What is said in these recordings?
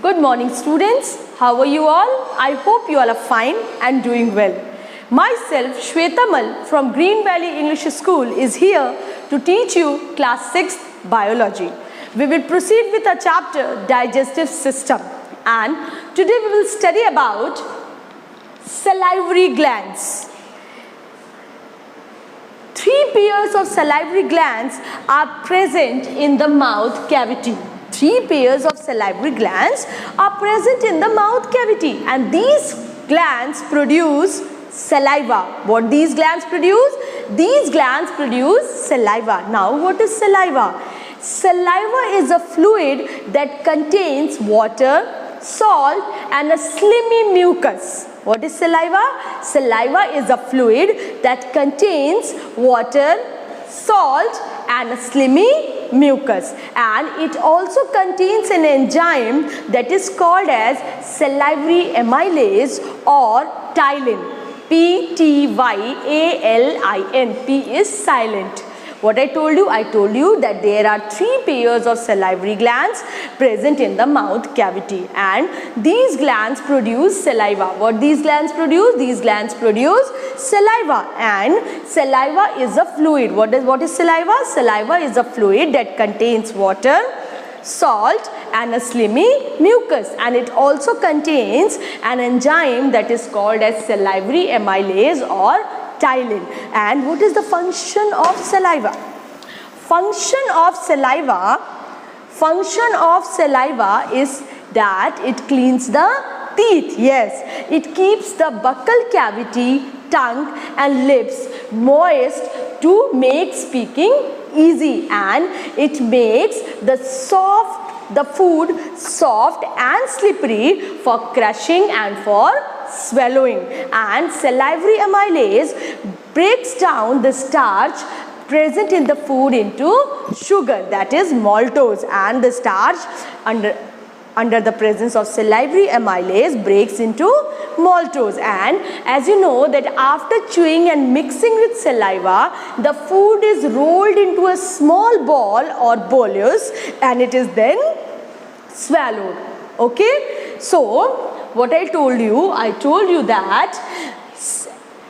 Good morning students. How are you all? I hope you all are fine and doing well. Myself Shweta Mal from Green Valley English School is here to teach you class 6 biology. We will proceed with our chapter digestive system, and today we will study about salivary glands. 3 pairs of salivary glands are present in the mouth cavity. 3 pairs of salivary glands are present in the mouth cavity, and these glands produce saliva. What these glands produce? These glands produce saliva. Now what is saliva? Saliva is a fluid that contains water, salt and a slimy mucus. What is saliva? Saliva is a fluid that contains water, salt and a slimy mucus, and it also contains an enzyme that is called as salivary amylase or ptyalin. P-T-Y-A-L-I-N. P is silent. What I told you that there are 3 pairs of salivary glands present in the mouth cavity, and these glands produce saliva. What these glands produce? These glands produce saliva, and saliva is a fluid. What is saliva? Saliva is a fluid that contains water, salt and a slimy mucus, and it also contains an enzyme that is called as salivary amylase or ptyalin. And what is the function of saliva? Function of saliva is that it cleans the teeth. Yes, it keeps the buccal cavity, tongue and lips moist to make speaking easy, and it makes the food soft and slippery for crushing and for swallowing. And salivary amylase breaks down the starch present in the food into sugar, that is maltose, and the starch under the presence of salivary amylase breaks into maltose. And as you know that after chewing and mixing with saliva, the food is rolled into a small ball or bolus, and it is then swallowed. Okay, so what I told you that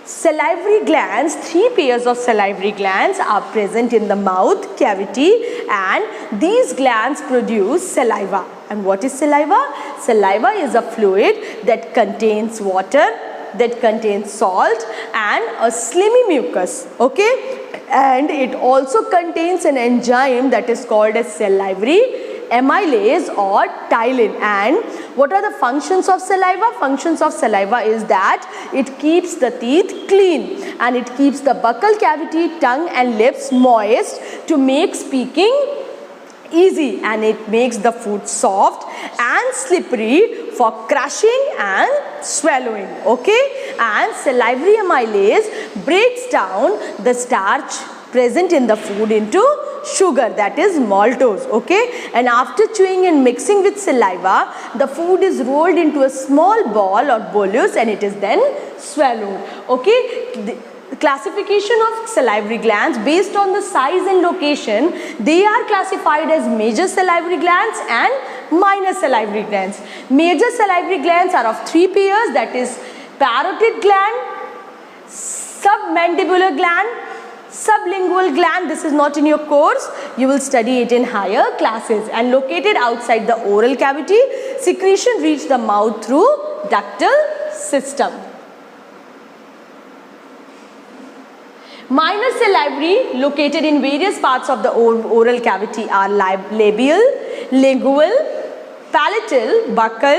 salivary glands, 3 pairs of salivary glands are present in the mouth cavity, and these glands produce saliva. And what is saliva? Saliva is a fluid that contains water, that contains salt and a slimy mucus. Okay, and it also contains an enzyme that is called as salivary amylase or ptyalin. And what are the functions of saliva? Functions of saliva is that it keeps the teeth clean, and it keeps the buccal cavity, tongue and lips moist to make speaking easy, and it makes the food soft and slippery for crushing and swallowing. Okay, and salivary amylase breaks down the starch present in the food into sugar, that is maltose. Okay, and after chewing and mixing with saliva, the food is rolled into a small ball or bolus, and it is then swallowed. Okay, the classification of salivary glands based on the size and location, they are classified as major salivary glands and minor salivary glands. Major salivary glands are of 3 pairs, that is parotid gland, submandibular gland, sublingual gland. This is not in your course, you will study it in higher classes, and located outside the oral cavity. Secretion reach the mouth through ductal system. Minor salivary located in various parts of the oral cavity are labial, lingual, palatal, buccal,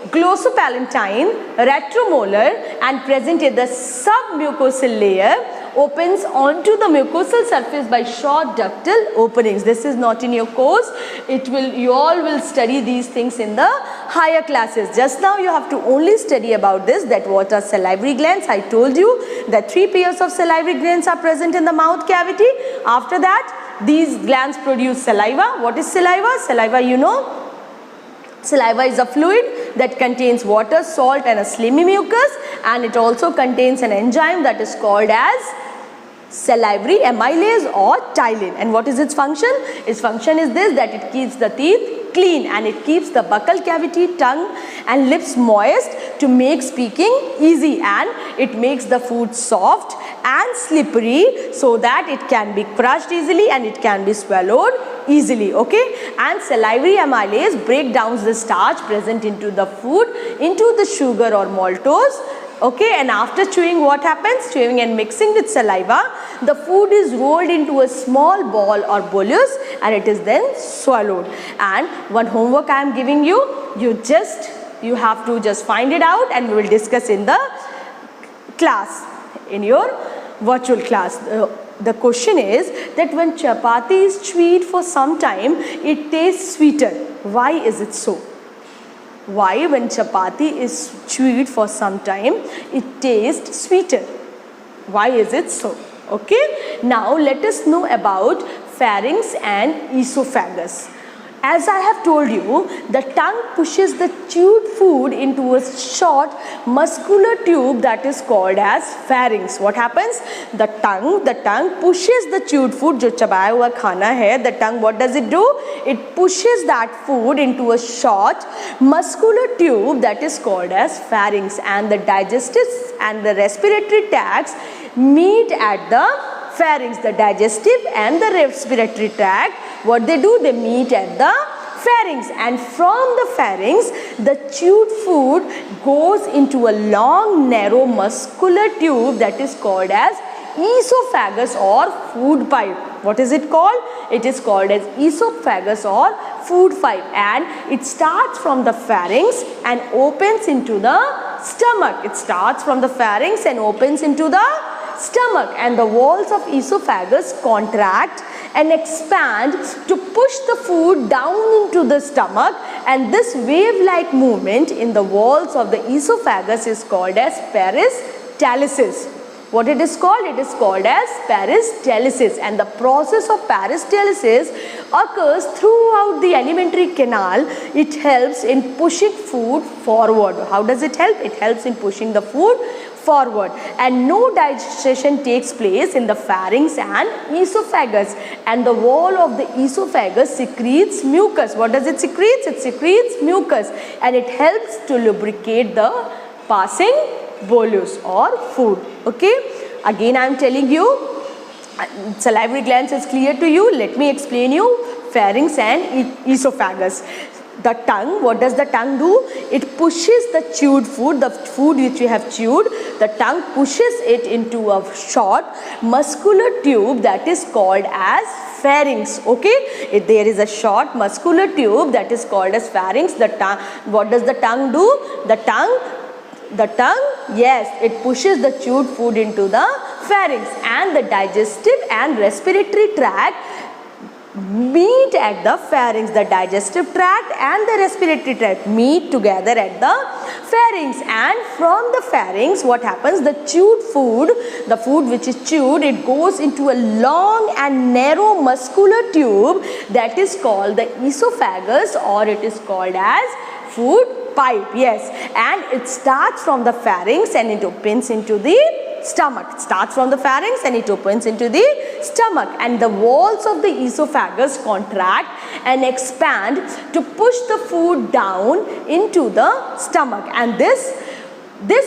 glossopalatine, retromolar, and present in the submucosal layer, opens onto the mucosal surface by short ductal openings. This is not in your course. You all will study these things in the higher classes. Just now you have to only study about this, that what are salivary glands. I told you that 3 pairs of salivary glands are present in the mouth cavity. After that, these glands produce saliva. What is saliva? Saliva, you know, saliva is a fluid that contains water, salt and a slimy mucus, and it also contains an enzyme that is called as salivary amylase or ptyalin. And what is its function? Its function is this, that it keeps the teeth clean, and it keeps the buccal cavity, tongue and lips moist to make speaking easy, and it makes the food soft and slippery so that it can be crushed easily and it can be swallowed easily. Okay, and salivary amylase break down the starch present into the food into the sugar or maltose. Okay, and after chewing, what happens? Chewing and mixing with saliva, the food is rolled into a small ball or bolus and it is then swallowed. And one homework I am giving you, you have to just find it out, and we will discuss in the class, in your virtual class. The question is that when chapati is chewed for some time, it tastes sweeter. Why is it so? Why, when chapati is chewed for some time, it tastes sweeter? Why is it so? Okay, now let us know about pharynx and esophagus. As I have told you, the tongue pushes the chewed food into a short muscular tube that is called as pharynx. What happens? The tongue pushes the chewed food, जो चबाया हुआ खाना है, the tongue, what does it do? It pushes that food into a short muscular tube that is called as pharynx, and the digestive and the respiratory tracts meet at the pharynx. The digestive and the respiratory tract, what they do? They meet at the pharynx, and from the pharynx the chewed food goes into a long narrow muscular tube that is called as esophagus or food pipe. What is it called? It is called as esophagus or food pipe, and it starts from the pharynx and opens into the stomach. It starts from the pharynx and opens into the stomach, and the walls of esophagus contract and expand to push the food down into the stomach, and this wave-like movement in the walls of the esophagus is called as peristalsis. What it is called? It is called as peristalsis, and the process of peristalsis occurs throughout the alimentary canal. It helps in pushing food forward. How does it help? It helps in pushing the food forward, and no digestion takes place in the pharynx and esophagus, and the wall of the esophagus secretes mucus. What does it secrete? It secretes mucus, and it helps to lubricate the passing bolus or food. Okay, again I am telling you, salivary glands is clear to you. Let me explain you pharynx and esophagus. The tongue, what does the tongue do? It pushes the chewed food, the food which you have chewed, the tongue pushes it into a short muscular tube that is called as pharynx. Okay, there is a short muscular tube that is called as pharynx. The tongue, what does the tongue do? The tongue, yes, it pushes the chewed food into the pharynx, and the digestive and respiratory tract meet at the pharynx. The digestive tract and the respiratory tract meet together at the pharynx, and from the pharynx, what happens? The chewed food, the food which is chewed, it goes into a long and narrow muscular tube that is called the esophagus, or it is called as food pipe. Yes, and it starts from the pharynx and it opens into the stomach. It starts from the pharynx and it opens into the stomach, and the walls of the esophagus contract and expand to push the food down into the stomach, and this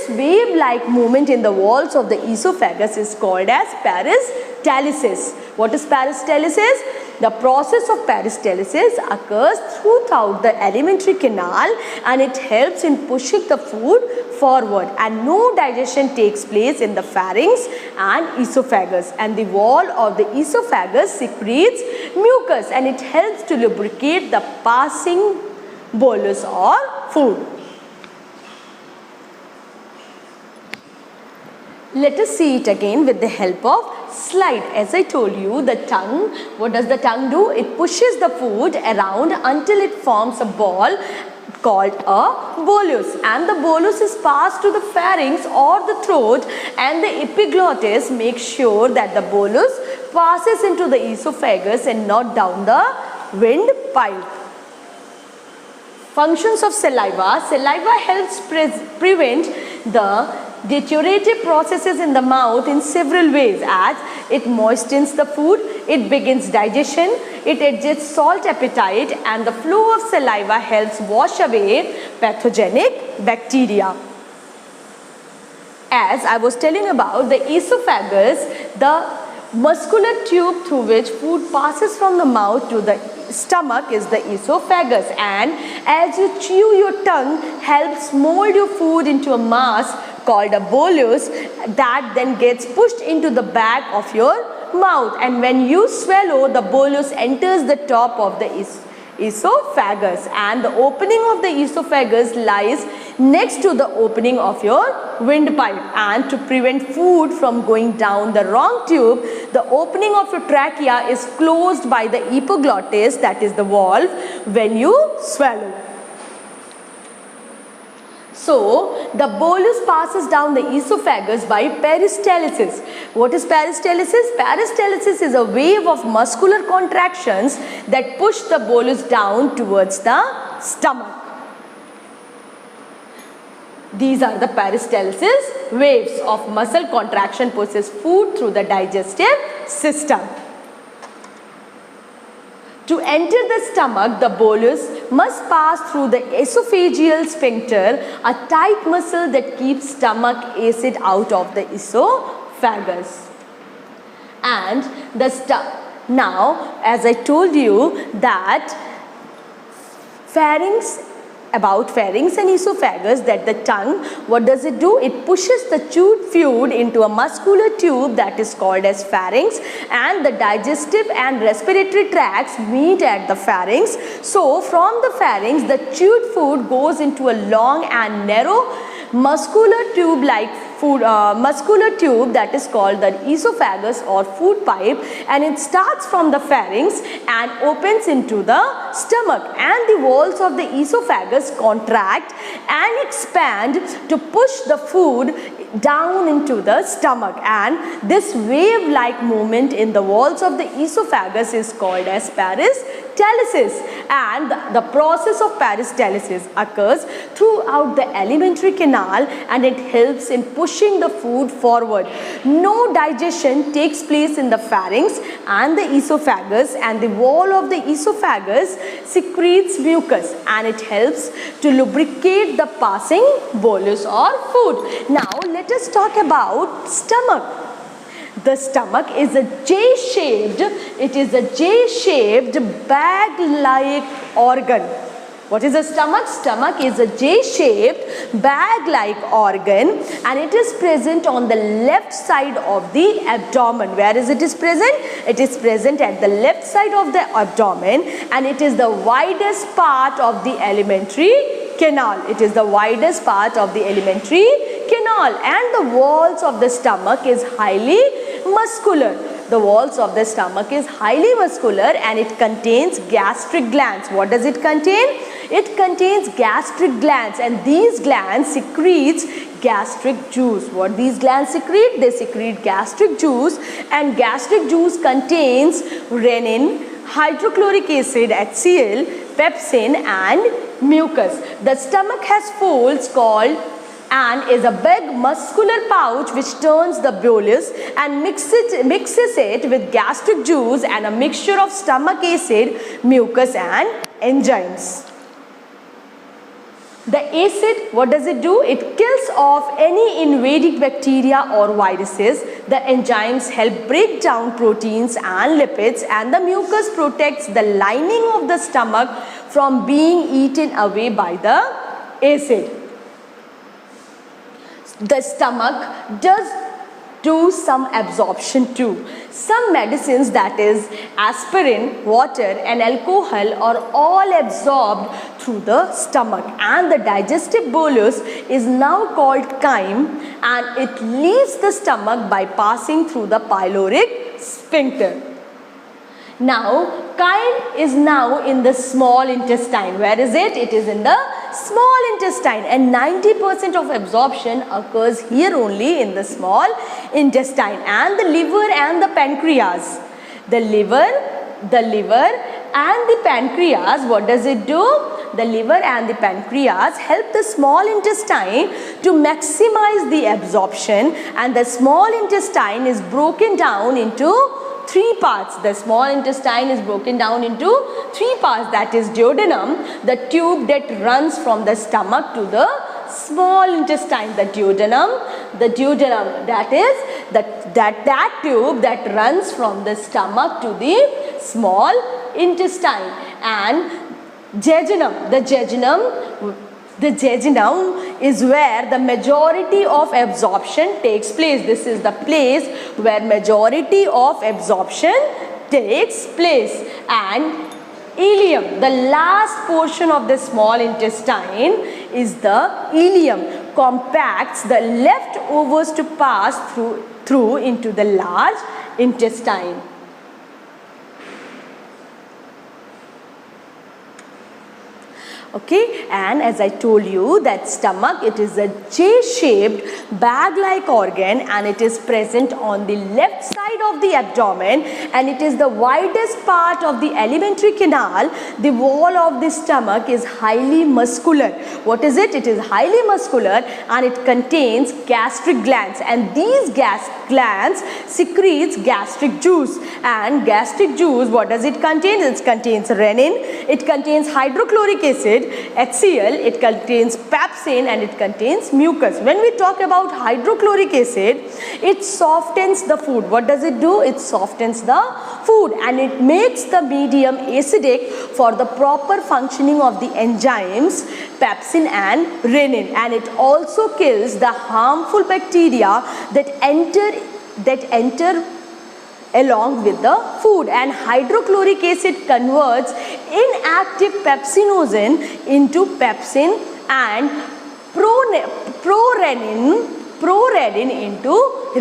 wave-like movement in the walls of the esophagus is called as peristalsis. What is peristalsis? The process of peristalsis occurs throughout the alimentary canal, and it helps in pushing the food forward, and no digestion takes place in the pharynx and esophagus, and the wall of the esophagus secretes mucus, and it helps to lubricate the passing bolus or food. Let us see it again with the help of slide. As I told you, the tongue, what does the tongue do? It pushes the food around until it forms a ball called a bolus, and the bolus is passed to the pharynx or the throat, and the epiglottis makes sure that the bolus passes into the esophagus and not down the windpipe. Functions of saliva. Saliva helps prevent the deteriorative processes in the mouth in several ways, as it moistens the food, it begins digestion, it adjusts salt appetite, and the flow of saliva helps wash away pathogenic bacteria. As I was telling about the esophagus, the muscular tube through which food passes from the mouth to the stomach is the esophagus, and as you chew, your tongue helps mold your food into a mass called a bolus that then gets pushed into the back of your mouth, and when you swallow, the bolus enters the top of the esophagus, and the opening of the esophagus lies next to the opening of your windpipe, and to prevent food from going down the wrong tube, the opening of your trachea is closed by the epiglottis, that is the valve, when you swallow. So, the bolus passes down the esophagus by peristalsis. What is peristalsis? Peristalsis is a wave of muscular contractions that push the bolus down towards the stomach. These are the peristalsis waves of muscle contraction pushes food through the digestive system. To enter the stomach, the bolus must pass through the esophageal sphincter, a tight muscle that keeps stomach acid out of the esophagus. And now, as I told you that about pharynx and esophagus, that the tongue, what does it do? It pushes the chewed food into a muscular tube that is called as pharynx, and the digestive and respiratory tracts meet at the pharynx. So from the pharynx, the chewed food goes into a long and narrow muscular tube that is called the esophagus or food pipe, and it starts from the pharynx and opens into the stomach, and the walls of the esophagus contract and expand to push the food down into the stomach, and this wave-like movement in the walls of the esophagus is called as peristalsis, and the process of peristalsis occurs throughout the alimentary canal, and it helps in pushing the food forward. No digestion takes place in the pharynx and the esophagus, and the wall of the esophagus secretes mucus, and it helps to lubricate the passing bolus or food. Now let us talk about stomach. The stomach is a J-shaped, bag-like organ. What is the stomach? Stomach is a J-shaped bag-like organ, and it is present on the left side of the abdomen. Where is it present? It is present at the left side of the abdomen, and it is the widest part of the alimentary canal. It is the widest part of the alimentary canal, and the walls of the stomach is highly muscular. The walls of the stomach is highly muscular, and it contains gastric glands. What does it contain? It contains gastric glands, and these glands secretes gastric juice. What these glands secrete? They secrete gastric juice, and gastric juice contains renin, hydrochloric acid HCl, pepsin, and mucus. The stomach has folds called and is a big muscular pouch which turns the bolus and mixes it with gastric juice and a mixture of stomach acid, mucus, and enzymes. The acid, what does it do? It kills off any invading bacteria or viruses. The enzymes help break down proteins and lipids, and the mucus protects the lining of the stomach from being eaten away by the acid. The stomach does do some absorption too. Some medicines, that is aspirin, water, and alcohol, are all absorbed through the stomach, and the digestive bolus is now called chyme, and it leaves the stomach by passing through the pyloric sphincter. Now, chyme is now in the small intestine. Where is it? It is in the small intestine, and 90% of absorption occurs here only in the small intestine. And the liver and the pancreas. The liver and the pancreas, what does it do? The liver and the pancreas help the small intestine to maximize the absorption, and the small intestine is broken down into three parts. The small intestine is broken down into three parts, that is duodenum, the tube that runs from the stomach to the small intestine. The duodenum, that is that tube that runs from the stomach to the small intestine. And jejunum, the jejunum is where the majority of absorption takes place. This is the place where majority of absorption takes place. And ileum, the last portion of the small intestine is the ileum, compacts the leftovers to pass through into the large intestine. Okay, and as I told you that stomach, it is a J-shaped bag-like organ, and it is present on the left side of the abdomen, and it is the widest part of the alimentary canal. The wall of the stomach is highly muscular. What is it? It is highly muscular, and it contains gastric glands, and these glands secretes gastric juice. And gastric juice, what does it contain? It contains renin, it contains hydrochloric acid, HCl, it contains pepsin, and it contains mucus. When we talk about hydrochloric acid, it softens the food. What does it do? It softens the food, and it makes the medium acidic for the proper functioning of the enzymes pepsin and renin, and it also kills the harmful bacteria that enter along with the food. And hydrochloric acid converts inactive pepsinogen into pepsin, and prorenin into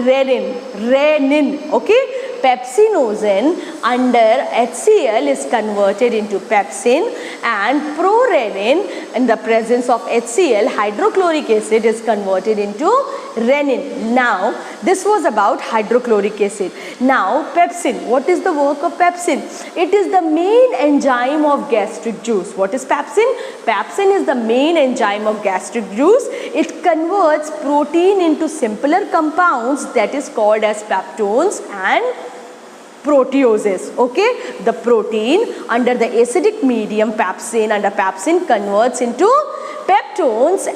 renin. Okay, pepsinogen under HCl is converted into pepsin, and prorenin, in the presence of HCl, hydrochloric acid, is converted into renin. Now this was about hydrochloric acid. Now pepsin, what is the work of pepsin? It is the main enzyme of gastric juice. What is pepsin? Pepsin is the main enzyme of gastric juice. It converts protein into simpler compounds, that is called as peptones and proteoses. Okay, the protein under the acidic medium pepsin, converts into peptones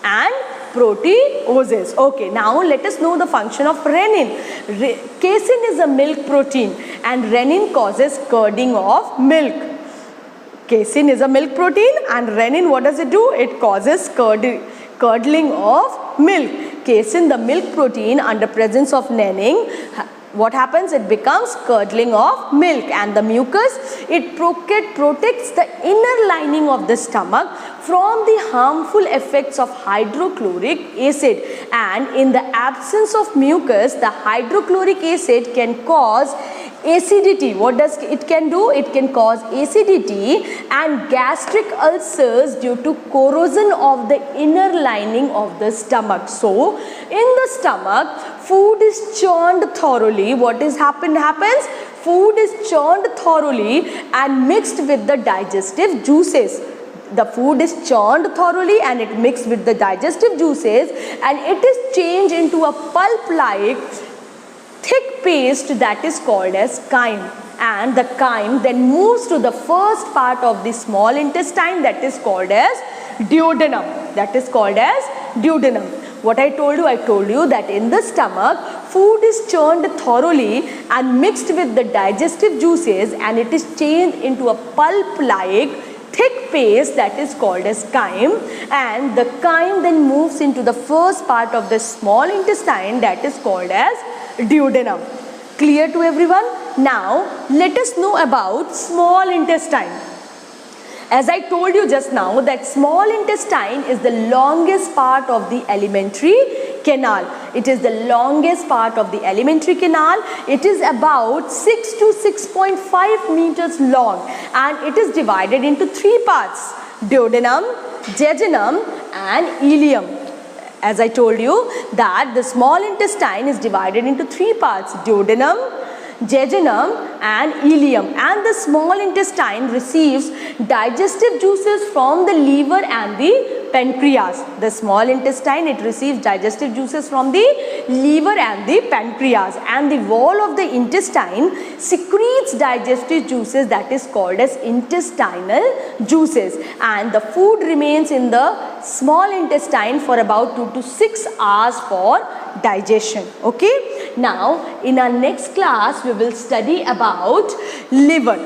and proteoses. Okay, now let us know the function of renin. Casein is a milk protein, and renin causes curding of milk. Casein is a milk protein, and renin, what does it do? It causes curdling of milk. Casein, the milk protein, under presence of renin, what happens? It becomes curdling of milk. And the mucus, it protects the inner lining of the stomach from the harmful effects of hydrochloric acid. And in the absence of mucus, the hydrochloric acid can cause acidity. What does it can do? It can cause acidity and gastric ulcers due to corrosion of the inner lining of the stomach. So in the stomach, food is churned thoroughly. What happens? Food is churned thoroughly and mixed with the digestive juices. The food is churned thoroughly and it mixed with the digestive juices, and it is changed into a pulp-like thick paste that is called as chyme. And the chyme then moves to the first part of the small intestine, that is called as duodenum. What I told you that in the stomach, food is churned thoroughly and mixed with the digestive juices, and it is changed into a pulp-like thick paste that is called as chyme, and the chyme then moves into the first part of the small intestine, that is called as duodenum. Clear to everyone? Now let us know about small intestine. As I told you just now that small intestine is the longest part of the alimentary canal. It is the longest part of the alimentary canal. It is about 6 to 6.5 meters long, and it is divided into three parts: duodenum, jejunum and ileum. As I told you that the small intestine is divided into three parts: duodenum, jejunum and ileum, and the small intestine receives digestive juices from the liver and the pancreas. The small intestine, it receives digestive juices from the liver and the pancreas, and the wall of the intestine secretes digestive juices that is called as intestinal juices, and the food remains in the small intestine for about 2 to 6 hours for digestion. Okay, now in our next class we will study about liver.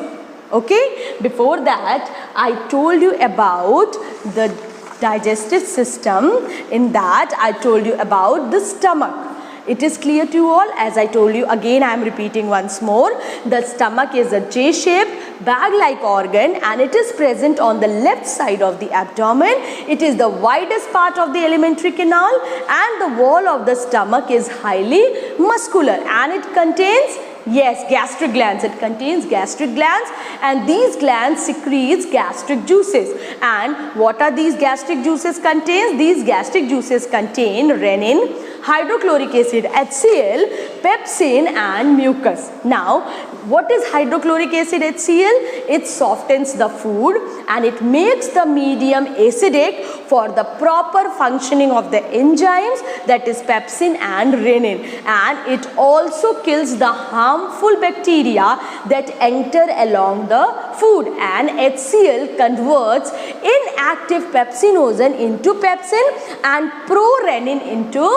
Okay, before that I told you about the digestive system. In that I told you about the stomach. It is clear to you all. As I told you, again I am repeating once more, the stomach is a J-shaped bag-like organ, and it is present on the left side of the abdomen. It is the widest part of the alimentary canal, and the wall of the stomach is highly muscular, and it contains, yes, gastric glands. It contains gastric glands, and these glands secretes gastric juices. And what are these gastric juices contains? These gastric juices contain renin, hydrochloric acid HCl, pepsin and mucus. Now, what is hydrochloric acid HCl? It softens the food and it makes the medium acidic for the proper functioning of the enzymes, that is pepsin and renin, and it also kills the harmful bacteria that enter along the food, and HCl converts inactive pepsinogen into pepsin and prorenin into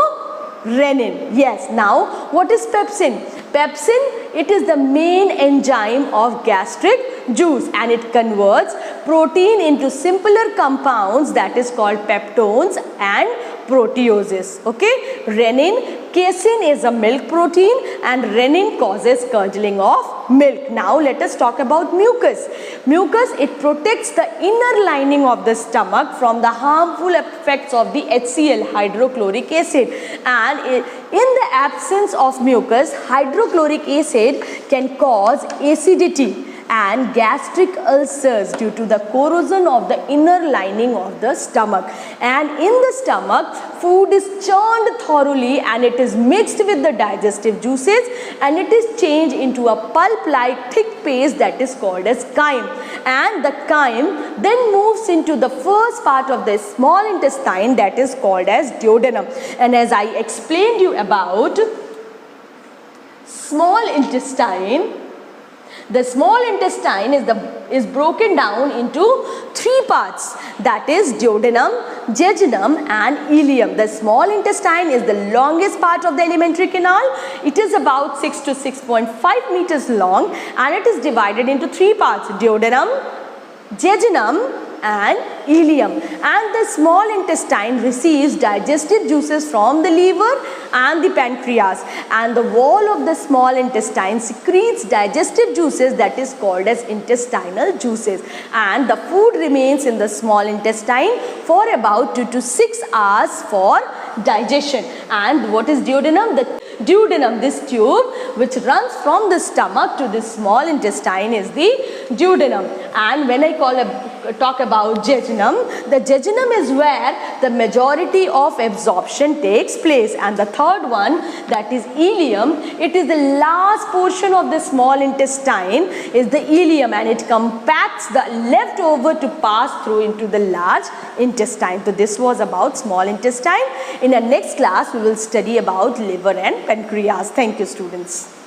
renin. Yes, now what is pepsin? Pepsin, it is the main enzyme of gastric juice, and it converts protein into simpler compounds, that is called peptones and proteoses. Okay, renin, casein is a milk protein, and renin causes curdling of milk. Now let us talk about mucus. Mucus, it protects the inner lining of the stomach from the harmful effects of the HCl, hydrochloric acid, and in the absence of mucus, hydrochloric acid can cause acidity and gastric ulcers due to the corrosion of the inner lining of the stomach. And in the stomach, food is churned thoroughly and it is mixed with the digestive juices, and it is changed into a pulp-like thick paste that is called as chyme. And the chyme then moves into the first part of the small intestine, that is called as duodenum. And as I explained you about small intestine, the small intestine is broken down into 3 parts, that is duodenum, jejunum and ileum. The small intestine is the longest part of the alimentary canal. It is about 6 to 6.5 meters long, and it is divided into 3 parts: duodenum, jejunum and ileum. And the small intestine receives digestive juices from the liver and the pancreas, and the wall of the small intestine secretes digestive juices that is called as intestinal juices, and the food remains in the small intestine for about 2 to 6 hours for digestion. And what is duodenum? The duodenum, this tube which runs from the stomach to the small intestine, is the duodenum. And when I talk about jejunum, the jejunum is where the majority of absorption takes place, and the third one, that is ileum, it is the last portion of the small intestine is the ileum, and it compacts the leftover to pass through into the large intestine. So this was about small intestine. In our next class we will study about liver and pancreas. Thank you, students.